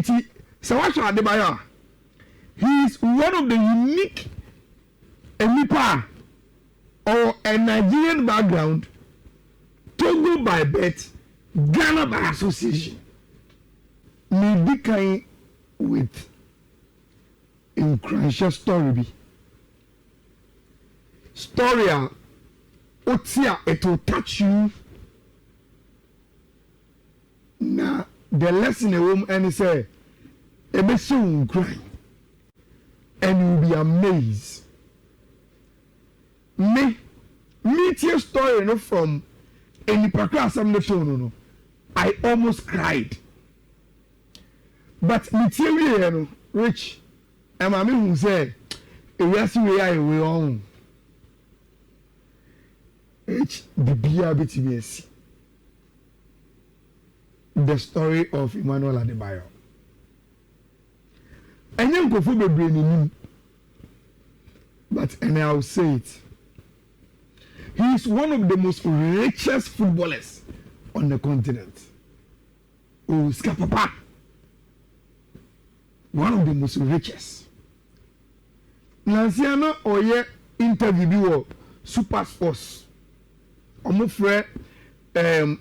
Enti Sawasha Adebayo, he is one of the unique enipa or a Nigerian background, Togo by birth, Ghana by association. Me kind with incredible story. Story otia, it will touch you. Now the lesson a woman and say, "Ebe soon cry," and you'll be amazed. Me your story, no, from any class I'm not no. I almost cried. But material, no, rich, and my mom who said, "Yes, we are we on." H the BRBTBS. The story of Emmanuel Adebayo. And you go for the brain, but and I'll say it. He is one of the most richest footballers on the continent. Oh, Skapapa. One of the most richest. Lanciano Oye interview Super Sports. Omo frɛ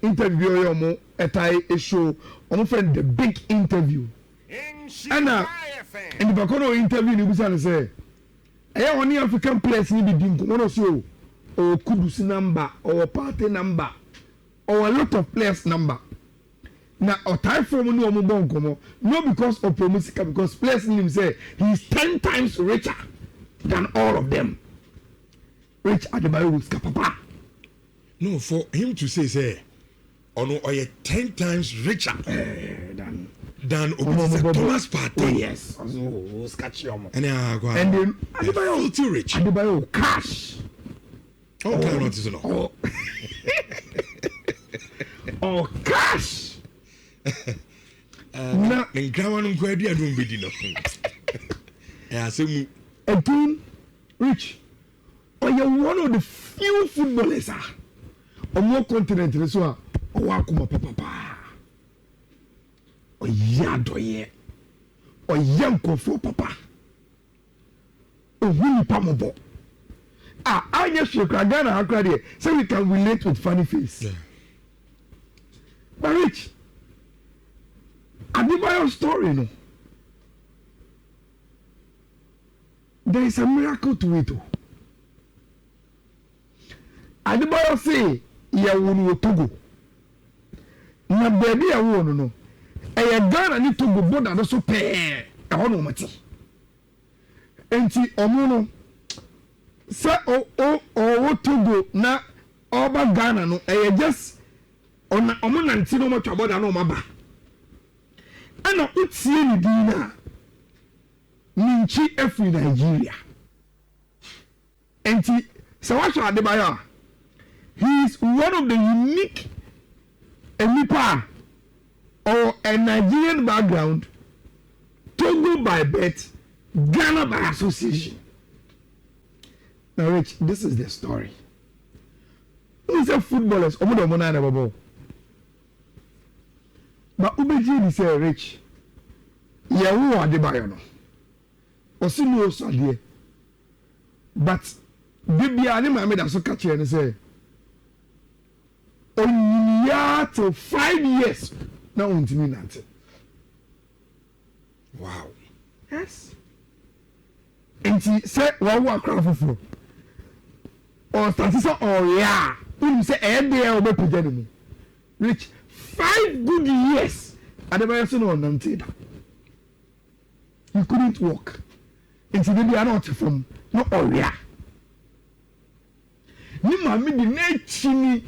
interview omo etai show omo frɛ the big interview. And the bakono interview ni busa say ɛyɛ oni African players ni bi dim ko no so or Kudus number or party number or a lot of players number. Now or time from no omo bon komo no because of Promusika, because players him say he is 10 times richer than all of them. Rich Adebayo with Papa. No, for him to say, oh no, 10 times richer than Thomas Partey. Oh yes, and then Adebayo too rich. Adebayo cash. Oh, not is no. Oh, cash. Na nkrawa no kwadu adum bedi no. Asemu again, Rich. Oh, you're one of the few footballers on your continent. So, oh, Akuma Papa. Oh, Yadoye. Oh, Yanko for Papa. Oh, Willie Pamobo. I just shake Ghana Hakradi so we can relate with funny face. Yeah. But Rich, Adebayo story, no. There is a miracle to it. Adebayo say, "Ya wonu Togo." Na baby ya wonu no. E Ghana ni Togo border no so pe. E ho no mati. Enti omo no say o Togo na oba Ghana no e just ona omo nanti no mo twa border no maba. Ana utie ni dina. Minchi every Nigeria. Enti Sawasha Adebayo, he is one of the unique enipa or a Nigerian background, Togo by birth, Ghana by association. Now, Rich, this is the story. Who's a footballers? But Ubeji is a Rich. Yahu Adebayo no. Osinu Osadie. But Bibi ani mame da so catch and say on year to 5 years now untimi nante. Wow. Yes. Enti say wa wo akra foforo. Or start say oh yeah. You say e dey o be pejani me. Reach 5 good years. Adebayo so no nante da. He couldn't walk. Enti bibi ana ot from no area. Ni mami di na chini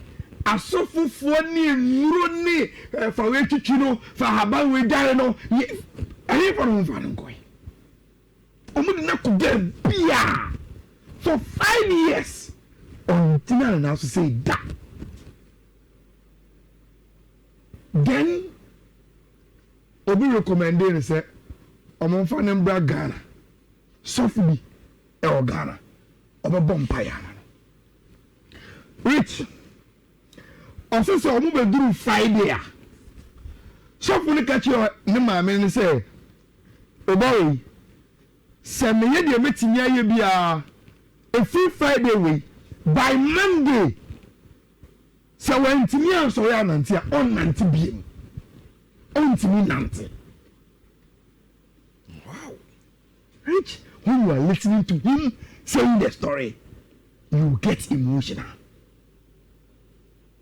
asofofo ni enuro ni fa we twitwi no fa haba we dare no ayi for no fa no koi omo di na ko get bia for 5 years until now so say that then obi recommended say omo fa na mbra Ghana sofu bi e o Ghana obo empire. Rich, also so omo be duru Friday. So for the catch your name and say, oh boy, send me your meeting ya be a free Friday week by Monday. So when to me I'm sorry I'm on 90 beam. On to me 90. Wow. Rich, when you are listening to him saying the story, you get emotional.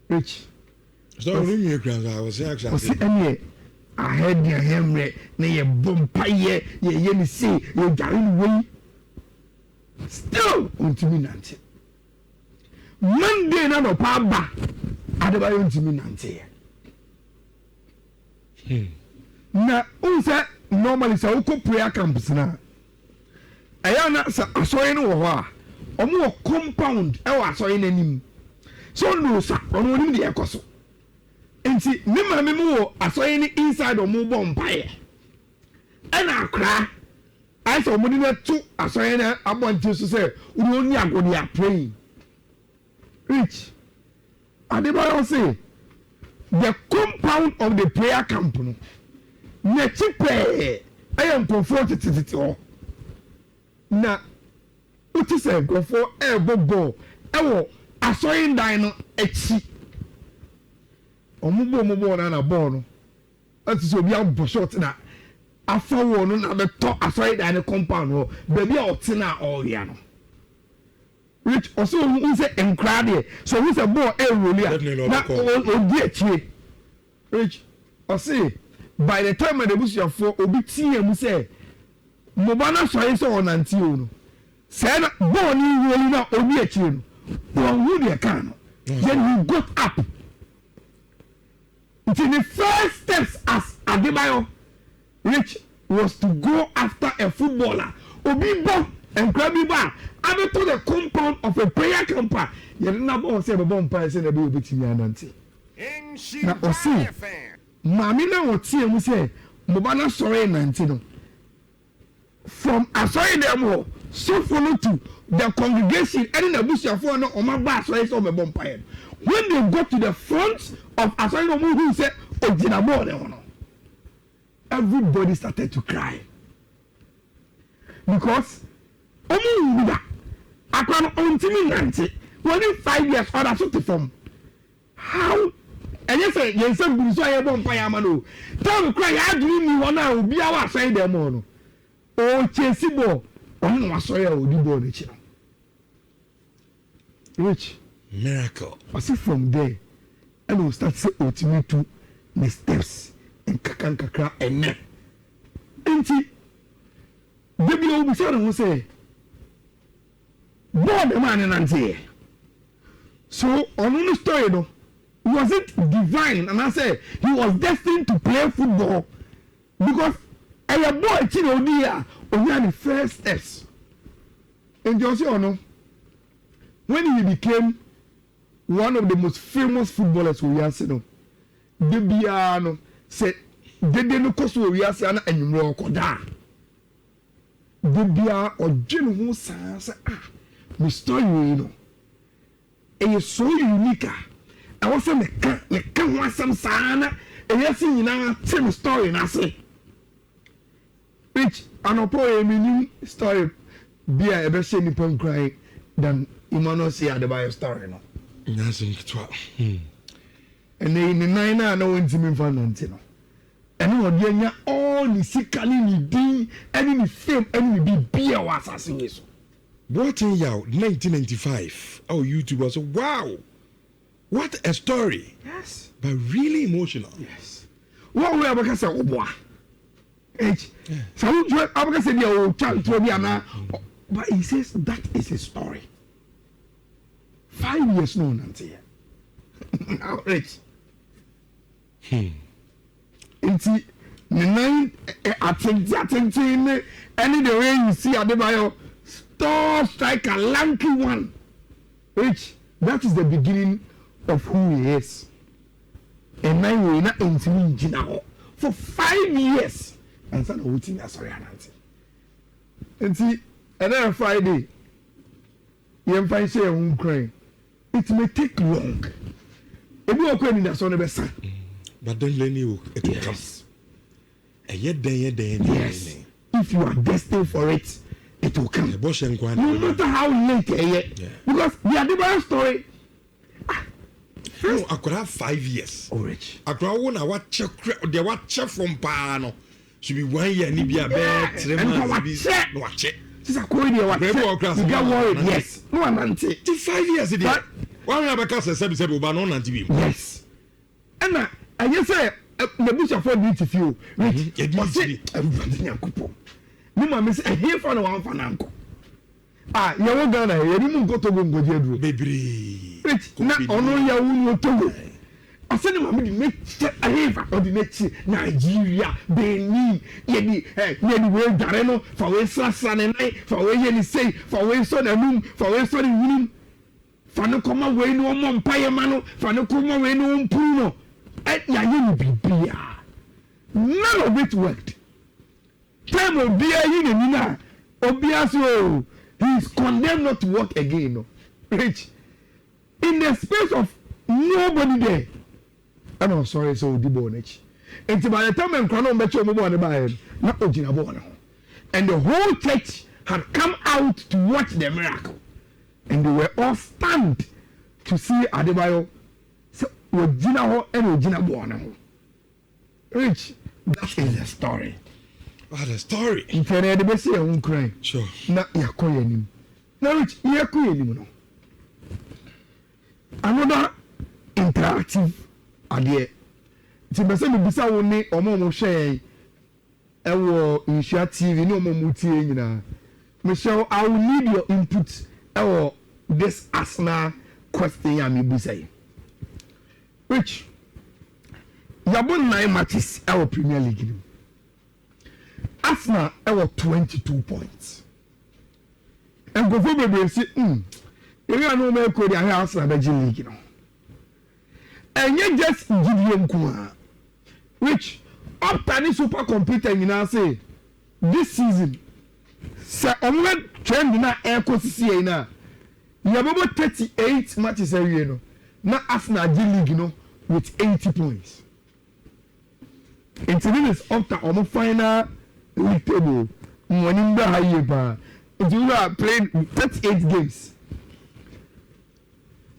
Rich. So I was actually I heard your hammer, nay a bumpire, ye say, you darling way. Still, on to me 90. Monday, no papa, Adebayo to me 90. Now, also, normally, so prayer camps now. I saw in a more compound, I saw in any. So, no, sir, on one in the ecoso. And see, Mimo, I saw any inside or move on pie. And I cry. I saw Modena too, I saw any, I want to say, we only are going to praying. Rich, Adebayo say, the compound of the prayer camp, ne chipe, I am comforted to it all. Now, what is a go for a bobo? I saw in dino a chi. Omubo na bono. That is obi a short na. Afa wo no na be to I saw in dino compound ho. Baby a otina all ya no. Rich also who say encrade. So who say boy e rolia. Na odi echi. Rich I say by the time the bush ya for obi tie mu say Mobana so so on anti no. Say na boy ni roli na odi echi no. One who they can. Then he got up. Until the first steps as Adebayo Rich was to go after a footballer. Obibo and Krabiba added to the compound of a prayer camper. You didn't have all say a bomb price and a bit of Nancy. Now, or see, Mamina or Tia will say, Mobana sorry, Nantino. From I saw them so follow to the congregation and in the bush of one on my bass race of a bonfire. When they got to the front of Asano who said, oh, Dinamo, everybody started to cry. Because, I can't only 90, only 5 years for that sort of form. How? And you say, yes, I'm so a bonfire, Manu. Tell me, cry, I dream you one hour, be our side them on. Oh, Chesibo, on was so you would born it. Rich miracle. I see from there, and we'll start to ultimate to the steps and kakra and neck. And see, baby, will be certain who say, born a man and auntie. So, on the story, though, was it divine? And I say, he was destined to play football because a boy, Chino, dear, only the first steps. And just you know, when he became one of the most famous footballers we have seen, Debiano said, they didn't cost we are saying anymore. Debia or Jim who says, my story, you know, it is so unique. I was saying, the can want some sana, and yes, you know, tell story, and I say, Rich, an oppo story, be a better say Nippon cry than Emmanuel Adebayor's story. No, and they in the 9 I know in Timmy Van Antino. And what you all the sickly ding, and in fame, and be beer was assassination. What in you 1995? Oh, YouTube was wow. What a story. Yes. But really emotional. Yes. What we have to say, oh boy. So I'm going to say, oh, child, but he says that is a story. 5 years no, Nancy. Outrage. It's the 9 attention, any the way you see Adebayo, star striker, lanky one. Rich, that is the beginning of who he is. And now we're not into now for 5 years. And so no thing sorry Nancy. And see, another Friday, you find say crying. It may take long. If you are going in the sun, But then Lenny, it will come. And yet, yes. If you are destined for it, it will come. No matter how late, because the Adebayo story. No, I could have 5 years. Oh, rich. I could have what check the what check from Pano. Should be 1 year, and be a bed. And what check? This is a coin here. What check? You get worried. Yes. No, I'm not. 5 years. It is. Why have a cast a subset but no TV? Yes. And I just say the bush of for duty few. It must be everybody. No, my miss. I hear from one for uncle. You won't go there. You didn't go to Togo, baby. Now, on your own Togo. I said, "Mamma, make a heaven or the next Nigeria, Benin, Yedi, Yedi, Dareno, for West Sun and night, for where you say, for West Sun and Moon, for West Sun and Moon, for no common way, no more Paya Mano, for no common way, no Puno, at Yayin be. None of it worked. Time of beer in Nina, Obiaso, he is condemned not to work again. Rich, in the space of nobody there. I know, sorry, so the bonnet. And by the time I'm crying, bet you on buy not Ojina. And the whole church had come out to watch the miracle. And they were all stunned to see Adebayo. So, Ojina and Ojina Bono. Rich, that is the story. What a story. If you're the best, you won't cry. Sure. Not Yakoyanim. Now, Rich, Yakoyanim. Another interactive idea. Ti bese me bisa wo ni omo mo hwe ewo Insha TV no mo mutie nyina. Michelle, I will need your input ewo this Arsenal question ya me bisa. Which yabon 9 matches ewo Premier League. Arsenal ewo 22 points. And go for baby say you are no me ko dia Arsenal be league no. And yet just Gideon Kuma, which up to the supercomputer you now say this season, say only trend na air see na you have about 38 matches a year no. Now Arsenal league you know with 80 points. Until this is up to our final league table. Morning the high pa. You are playing 38 games.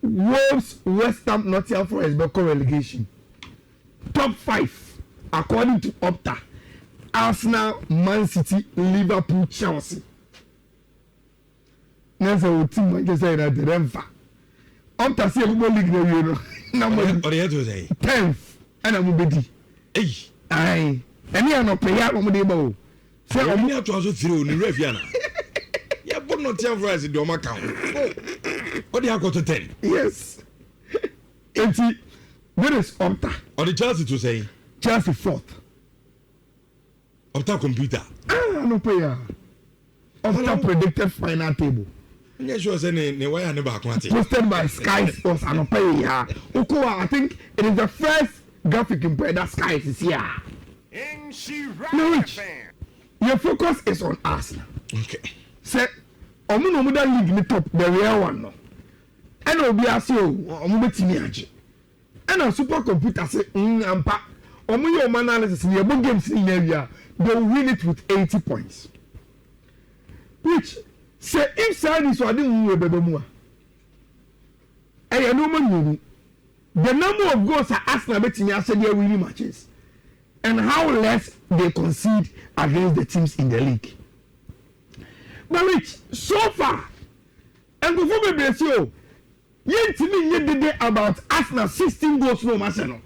Wolves, West Ham, Nottingham Forest, Beko relegation. Top 5 according to Opta. Arsenal, Man City, Liverpool, Chelsea. That's our team Manchester United. Opta say football league na you know. Number 10th. And I'm ready. Hey. Aye. Any no player no dey ba o. Say omo ya to aso 3 ni ref ya na. Ya bon Nottingham Forest do ma count. What do you have to 10? Yes. 80. There is Opta. Or the Chelsea to say? Chelsea 4th. Opta computer. No player. Opta predicted final table. I'm sure say ne why never quantity. Posted by Sky Sports and Opta. Okowa, I think it is the first graphic in that Sky is here. Norwich, your focus is on Arsenal. Okay. Say, Omo no league in the top, the real one no. And obi ase o omo betimi age and a supercomputer say ampa omo your analysis in your games in area they will win it with 80 points, which say if side is wade mu bebe mu a no man the number of goals are Arsenal betimi ase their winning matches and how less they concede against the teams in the league. But which so far and before bebe say o yentimi nye dede about Arsenal 16 goals no Arsenal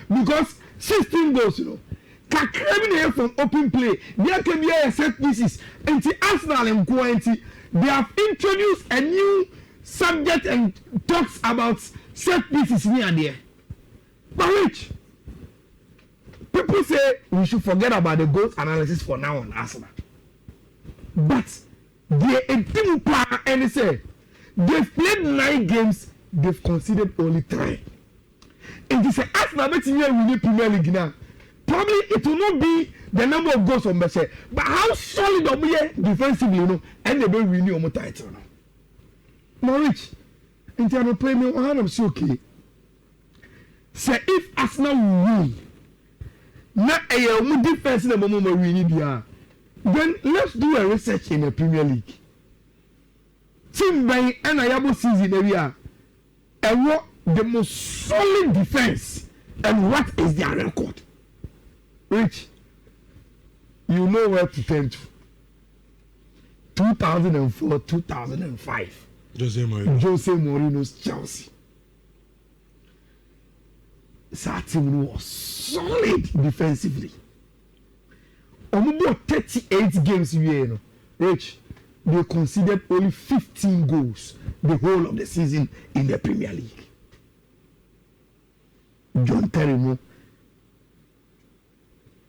because 16 goals you know kakra bi from open play there can be a set pieces anti Arsenal and quantity they have introduced a new subject and talks about set pieces near there. But which people say we should forget about the goals analysis for now on Arsenal, but they a team plan and say they've played 9 games, they've conceded only 3. And they say, Arsenal betting here we need Premier League now. Probably it will not be the number of goals on Beshe, but how solid are we defensively, you know, and they don't win your title. Norwich, in terms of playing, I'm so okay. say if Arsenal win na a defense na mo win bia, then let's do a research in the Premier League. Team by and Ayabo season area, the most solid defense, and what is their record? Which you know where to turn to. 2004, 2005. Jose Mourinho's Chelsea. That team was solid defensively. About 38 games here, Rich, they considered only 15 goals the whole of the season in the Premier League. John Terry,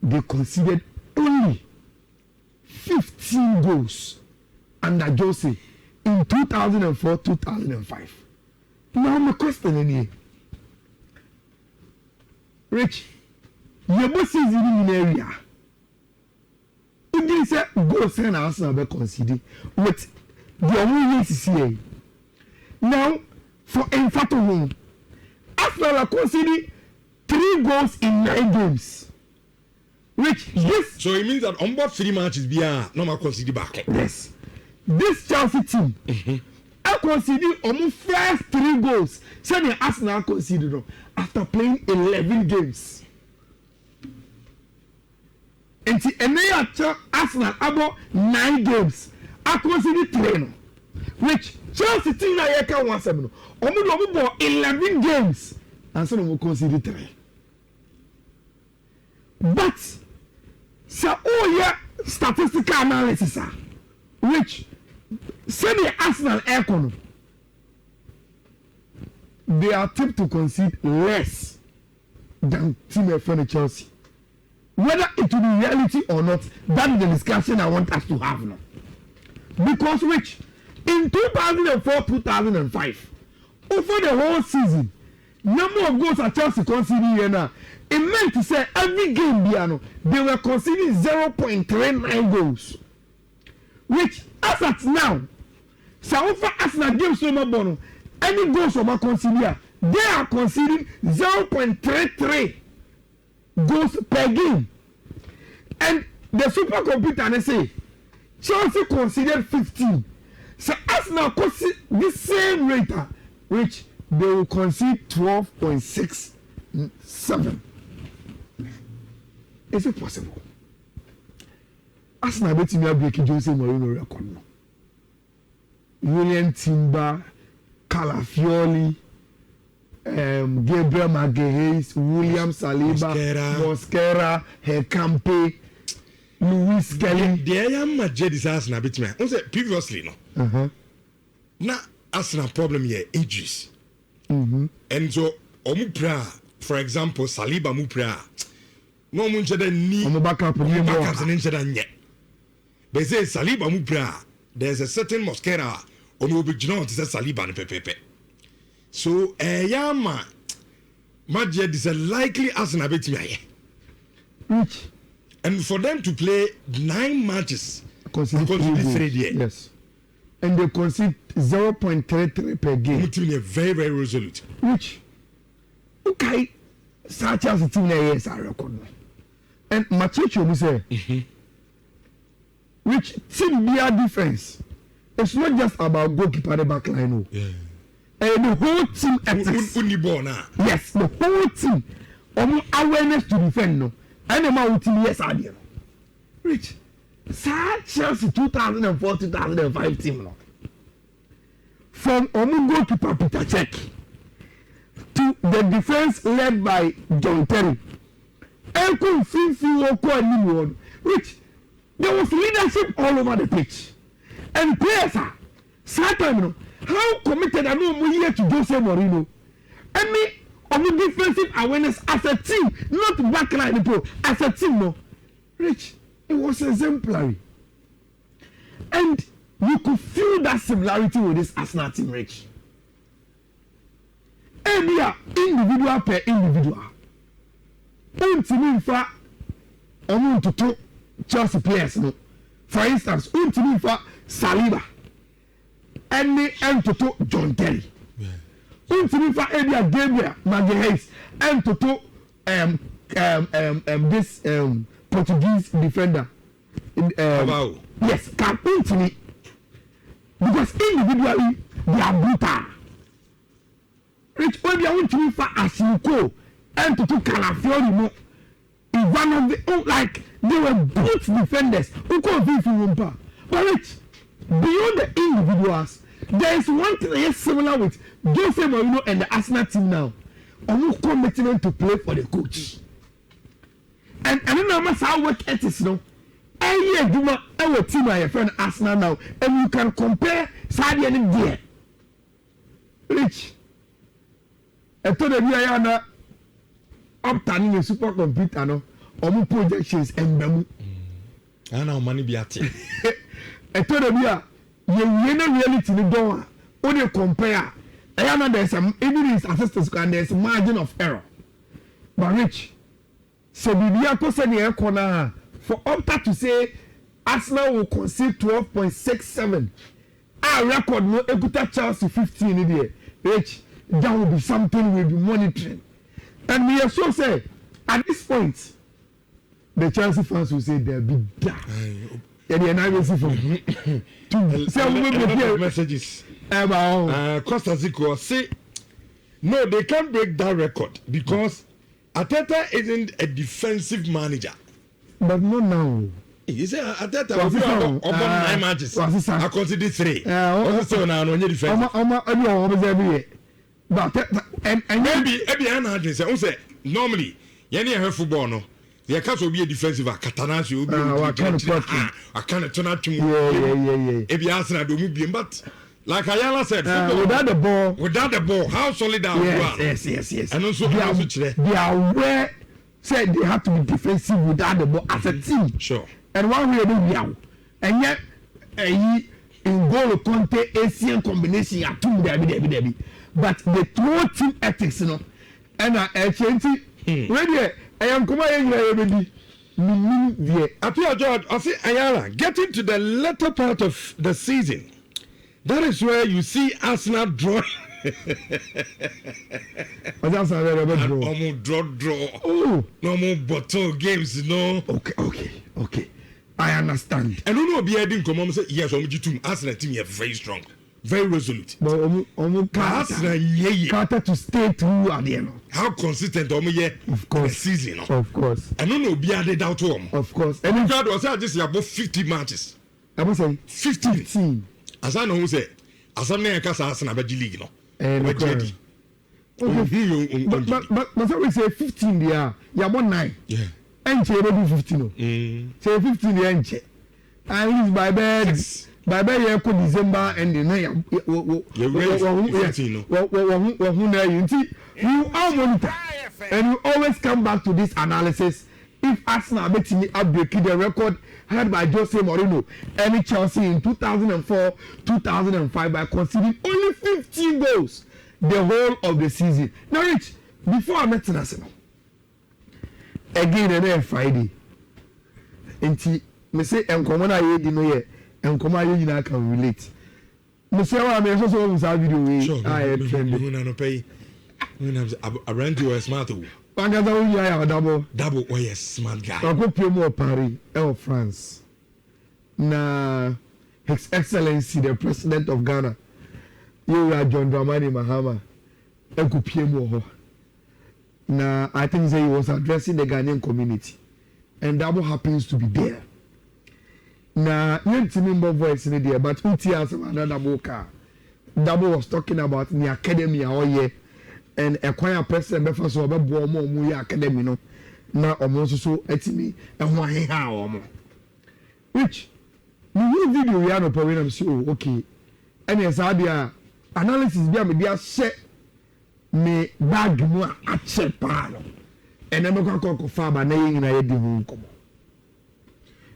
they considered only 15 goals under Jose in 2004-2005. Now my question in here, Rich, your boss is in the area. You didn't say goals and Arsenal be considered with the only CCA. Now for Enfato win, Arsenal are considered 3 goals in 9 games. Which this, so it means that on board 3 matches be no more considered back. Yes. This Chelsea team, I consider almost first 3 goals. So the Arsenal considered after playing 11 games. And the Arsenal about 9 games. I consider 3. Which Chelsea team na yeka 1-7. Almost 11 games. And so we consider 3. But so statistical analysis which say the Arsenal economy they are tipped to concede less than team from Chelsea. Whether it will be reality or not, that is the discussion I want us to have now. Because which in 2004-2005, over the whole season, number of goals at Chelsea conceding here now, it meant to say every game they were conceding 0.39 goals. Which as at now, so far Arsenal games no more any goals from a conceding, they are conceding 0.33 goals per game. And the supercomputer they say Chelsea conceded 15. So Arsenal concede this same rate, which they will concede 12.67. Is it possible? Arsenal bet me break Jose Mourinho record no. William Timber, Calafiori, Gabriel Magalhaes, William Saliba, Mosquera, Hecampe, Luis Kelly. The Madrid is Arsenal bet me. Previously no. Na Arsenal problem here injuries. And so omupra, for example, Saliba mupra. No munche da ni backup nye. They say Saliba mupra. There's a certain Mosquera on will be to say Saliba and pepe. So yama Madrid is a likely Arsenal bet me. And for them to play 9 matches, concede 3 years. Yes. And they concede 0.33 per game. Very, very resolute. Which, okay, such as the team is a record. And Machicho will say, which team their defense, it's not just about goalkeeper the back line. Yeah. And the whole team ethics. Yes, the whole team. Awareness to defend. No. And the man team, yes, I did. Rich. Chelsea 2004-2005 team no. From goalkeeper Peter Cech to the defense led by John Terry. Which there was leadership all over the pitch. And players are certain how committed are no here to Jose Mourinho. Any of the defensive awareness as a team, not backline people, as a team no. Rich. It was exemplary. And you could feel that similarity with this Arsenal team, Rich. And yeah, individual per individual. For Chelsea players, no. For instance, for Saliba. And to John Terry. untimi fa area Gabriel Magalhaes and toto this Portuguese defender yes can untimi because individually they are brutal rich obi a untimi fa Asinko and toto Calafiori mo is one of the like they were brute defenders who could be Wumpa. But rich beyond the individuals there is one thing that is similar with Jose Mourinho and the Arsenal team now. Almost commitment to play for the coach. And I don't know how work ethics no. Every year, our team are your friend Arsenal now, and you can compare Saudi and India. Rich. I told them we are now upturning a supercomputer no. Almost projections and them. I know money be at it. I told them we are reality no door. Only compare. I know there's some evidence assistance and there's margin of error. But Rich, so Bibiako said the corner for Opta to say Arsenal will concede 12.67. Our record no Equator Chelsea 15 in there. Rich, that will be something we'll be monitoring. And we also say at this point, the Chelsea fans will say they'll be dark. And the analysis from to say messages. Costa Zico say no, they can't break that record because Arteta isn't a defensive manager. But not now. He said Arteta will be 9 matches. I consider 3. Also now no defense. But and maybe every say normally any football no. There can't be a defensive Catanasi will be I can't turn out to me. If you answer, I don't be but. Like Ayala said, without the ball, how solid are you? Yes. And also, they are aware, said they have to be defensive without the ball as a team. Sure. And one way they are, and yet, in goal Conte Asian combination, are two Debbie. But the throw team ethics, you know, and I change it. Ready, I am coming ready. Appear George, I say Ayala, getting to the latter part of the season. That is where you see Arsenal draw. Draw. Oh, no more bottle games, no. Okay. I understand. And you know, be adding come on say yes, Arsenal team is very strong, very resolute. But Arsenal to stay through at the end. How consistent of course the season, of course. And you know, be added out to them. Of course. And God was just about 50 matches. I was saying 15. As I know who say, as I'm near Casa Arsenal League, no. But we say 15 there, you have 9. Yeah. And you do 15. Say 15 there, and it's by bed. By bed, you could December and the night. You are monitor, and you always come back to this analysis. If Arsenal betting up breaking the record held by Jose Mourinho and Chelsea in 2004, 2005 by conceding only 15 goals the whole of the season. Now, Rich, before I met Arsenal, again and then Friday, and me say, and come on, I didn't know yet, and come on, you can relate. Me say, well, I also always have video. Sure, I am pay. I ran to a smart. Double, oh yes, smart guy. I go play more Paris, France. Na His Excellency, the President of Ghana, you are John Dramani Mahama. I go play more. Na I think he was addressing the Ghanaian community, and Double happens to be there. Na you remember voice in there, but Uti has another book. Double was talking about the academy all year. And acquire president befa so obebo omo mu ya academy no na omo so etimi ehwo aheha omo which new video ya no power na so okay and yes adia analysis bia me dia share me bag mu a che pa no and na me ko fa ba na yin na ye di hu nkomo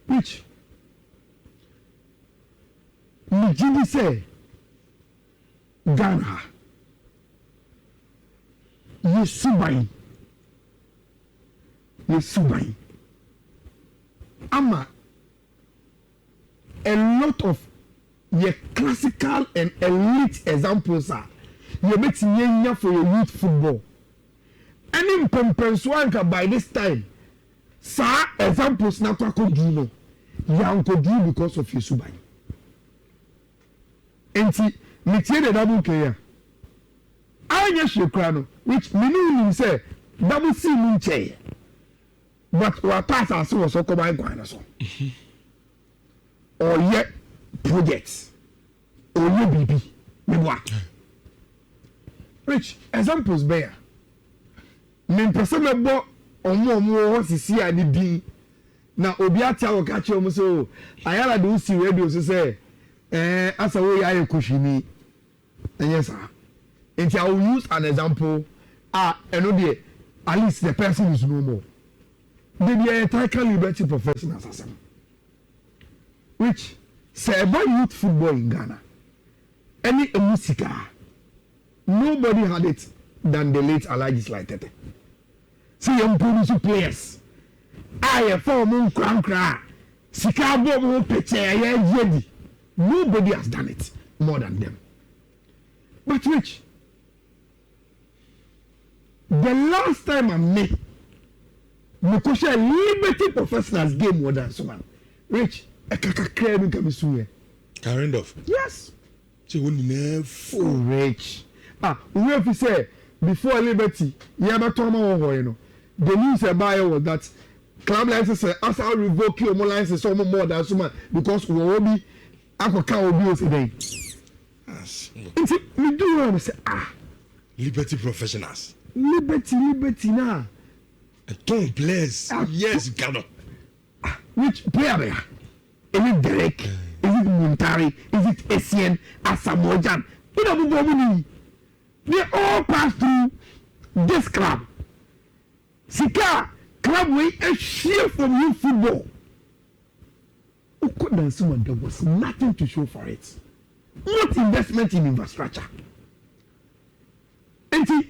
which me jindi say Ghana Yesubai. Ama a lot of your classical and elite examples are you bet you for your youth football. Any mpempenso by this time, sir, examples na kwa kodino, ya kodino because of your subai. Enti, metie the double care. Anya shekrano, which meaning say double C munche. But what pass as was so combined so. Or yet projects. Or ye BB. Me Rich, examples bear. Men person bo omo sisi ani din na obi atia wo ka che omo so ayala do si radio so say asa wo ya ekoshini yes sir. And I will use an example eno dey at least the person is no more. They be a title liberty professionals as which say about youth football in Ghana. Any musica, nobody had it than the late Alhaji Slightete. See young producer players. I form crankra. Sikabo mo peche nobody has done it more than them. But which the last time I met Mokosha Liberty Professionals game more than someone. Rich, a kakakre come kind of. yes. So when you never Rich. We have to say before Liberty, you have a trauma the news about was that club license as I revoke your license so more than someone because we will be Aqua will today. We do want to say Liberty Professionals. Liberty now. Don't bless. Yes, Ghana. Which player there? Is it Derek? Is it Muntari? Is it Essien? Asamoah? They all pass through this club. Sika club way a share from you football. There was nothing to show for it. Not investment in infrastructure. And see,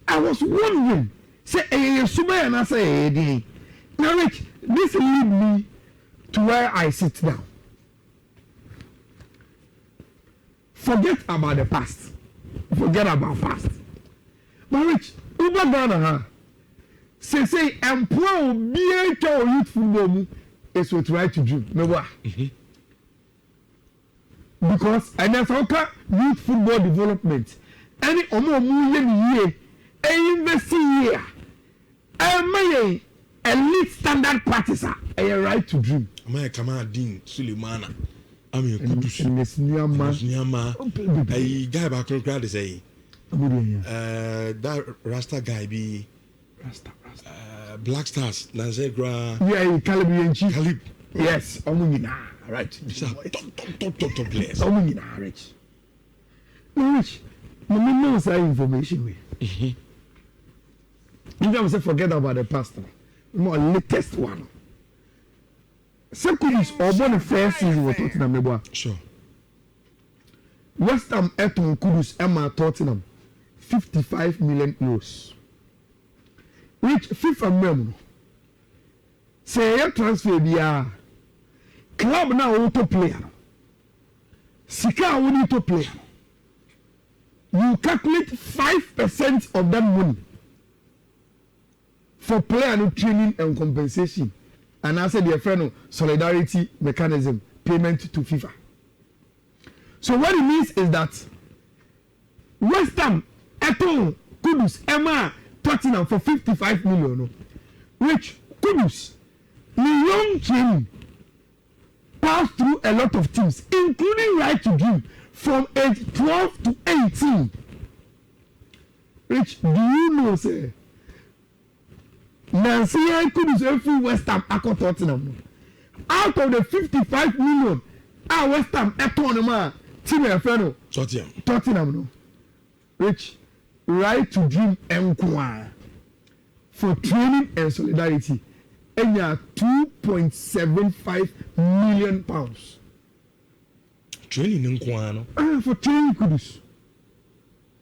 I was wondering. Say, and I say, now, Rich, this lead me to where I sit down. Forget about the past. Forget about past. But Rich, Uber Ghana, say, employ be a youth football is what right to do. No what? Because and there's okay youth football development. Any year, investing year. My elite standard practice a right to dream. My command Dean Suleimana. I'm your Kudus. A guy back crowd is a that Rasta guy be Rasta. Black Stars, Nanzegra. Yeah, Calibrian chief. Calib. Yes, Omuna. Right. Top players. Omuna, Rich. No, Rich. No knows that information. We. You never say forget about the past. More latest one. Second is Obon first season we're talking about. Sure. West Ham Eton Kudus Emma Tottenham 55 million euros. Which FIFA memo say a transfer be club now auto player. Sika auto player. You calculate 5% of that money for player no training and compensation. And I said the friend solidarity mechanism payment to FIFA. So what it means is that West Ham, Eton, Kudus, Emma, Tottenham for 55 million, which Kudus, the young training passed through a lot of teams, including right to dream from age 12 to 18. Which do you know, say? Nancy Kudus every West Ham Akko Tottenham. Out of the 55 million, our West Ham Eton team friend Tottenham no. Which right to dream enquire for training and solidarity and £2.75 million. Training enquire for training Kudus.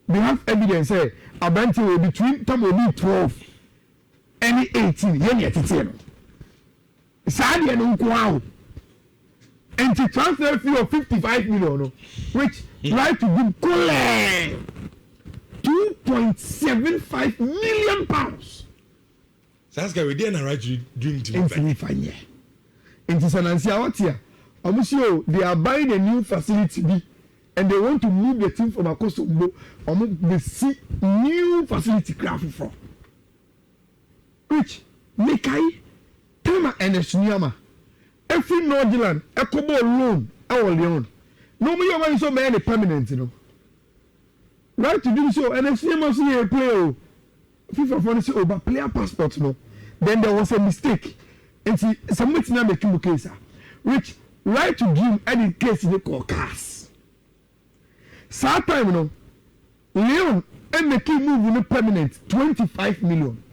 They have evidence say Abanti will between time will be 12 any 18 yet Sadia no and to transfer fee of 55 million which right to good £2.75 million. That's why we didn't right to dream to me. Into Sanansia, what here? They are buying a new facility and they want to move the team from Akoso. They see new facility craft from. Rich, Mekai, Tama and Esuniama. Every Nordland, Ecobo loan, our Leon. No more so many permanent, you know. Right to do so, and Esuniama see a player. FIFA for say, but player passport, no. Then there was a mistake. And see, somebody now making a case. Rich, right to dream any case they call cars. Sad time, no. Leon and making move in a permanent 25 million.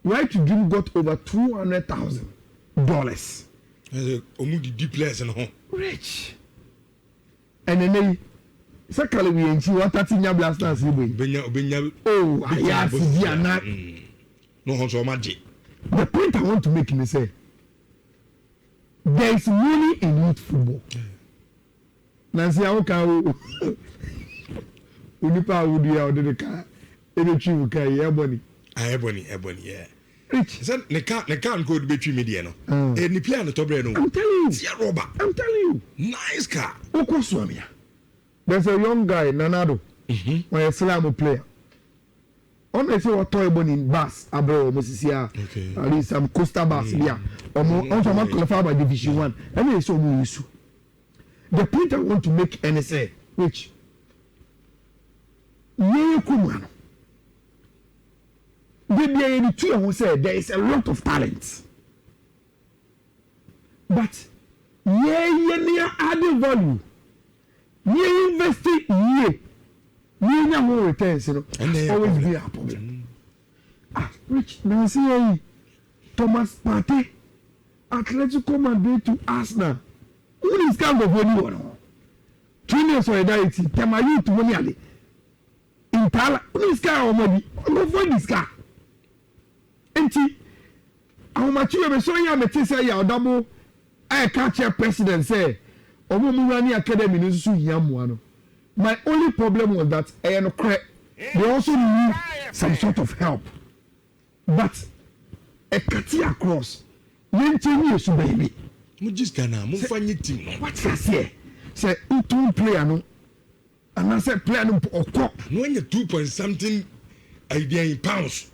Right to dream got over $200,000. Deep players and home. Rich. And then they secondly we ain't what that's in your blast last week. Oh, I see not. No so magic. The point I want to make is say there is money in youth football. Nancy, how can Unipa would be out of the car? Any tree will carry ebony. Ebony, yeah. Rich. They can't go to between media. No. Any player on the top. I'm telling you. I'm telling you. Nice car. Okoswamia. There's a young guy, Nanado. Or a Slam player. On the say what toy born in Bass, Abro, Mosisia. Okay. At least some Costa Bass, yeah. Or more qualified by Division 1. And then so we use. The point I want to make and say, which Kumano. The two who said there is a lot of talent. But near added value. Near investing no returns, you know. And always be a problem. Rich, now see Thomas Partey, Atletico Madrid to Arsenal. Who is kind of anyone? 2 years solidarity, Tamayu to money. In Tala, who is kind of money? Go for this guy. How much you have shown you a say ya double I catch a president say Omumurani Academy is Yamuano. My only problem was that they also need some sort of help. But a cutty across, years baby. Just gonna move funny team. What's that say? Say, two player no, and I said player no or cop. When you're 2 point something idea in pounds.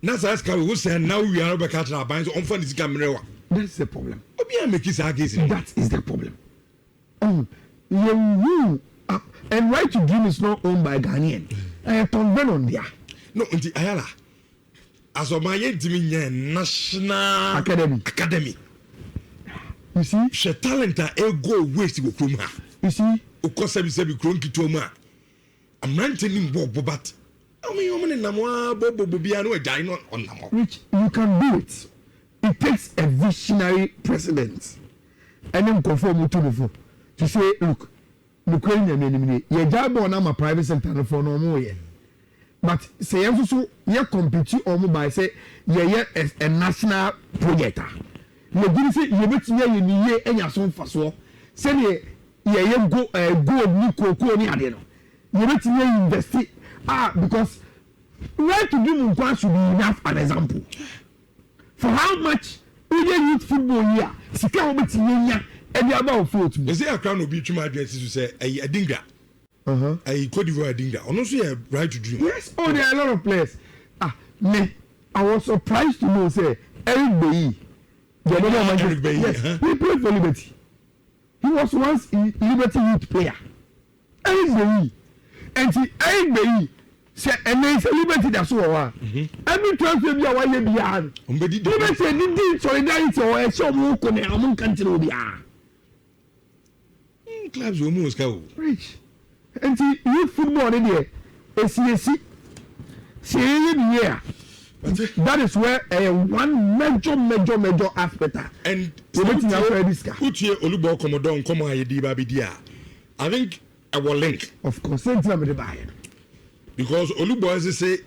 That's who said now we are not catching our binds on funny camera. That's the problem. That is the problem. You and right to dream is not owned by Ghanaian. I don't know on there. No, the Ayala. As of my National Academy. You see, she talent go waste go from her. You see, of course, I be cronky to ma. I'm renting Bob, but Rich, you can do it. It takes a visionary president and then conform to the phone to say, look, your job on a private sector for no more. But say also you compete on by say a national project. You didn't say you bet you and your son for so. Say you go Nico ni adeno. You bet you invest because right to do should be enough an example. For how much youth football here, Sika Obeti and the about foot. Is there a crown of beach my address to say a dinga? A Cote d'Ivoire dinga. And also a right to dream. Yes, oh, there are a lot of players. Me, I was surprised to know, say, Eric Bailly. Eric Bailly. Yes, he played for Liberty. He was once a Liberty youth player. Eric Bailly. And see, Eric Bailly. Say, and then say Liberty that's all. Every transfer be a way beyond. Liberty did solidarity or a show more on a country be clubs will move go. Rich. And see, youth football in here. See, that is where one major aspect. And put here Olubo Commodore come on Diba. I think I will link. Of course, same time with the buyer. Because Olubo say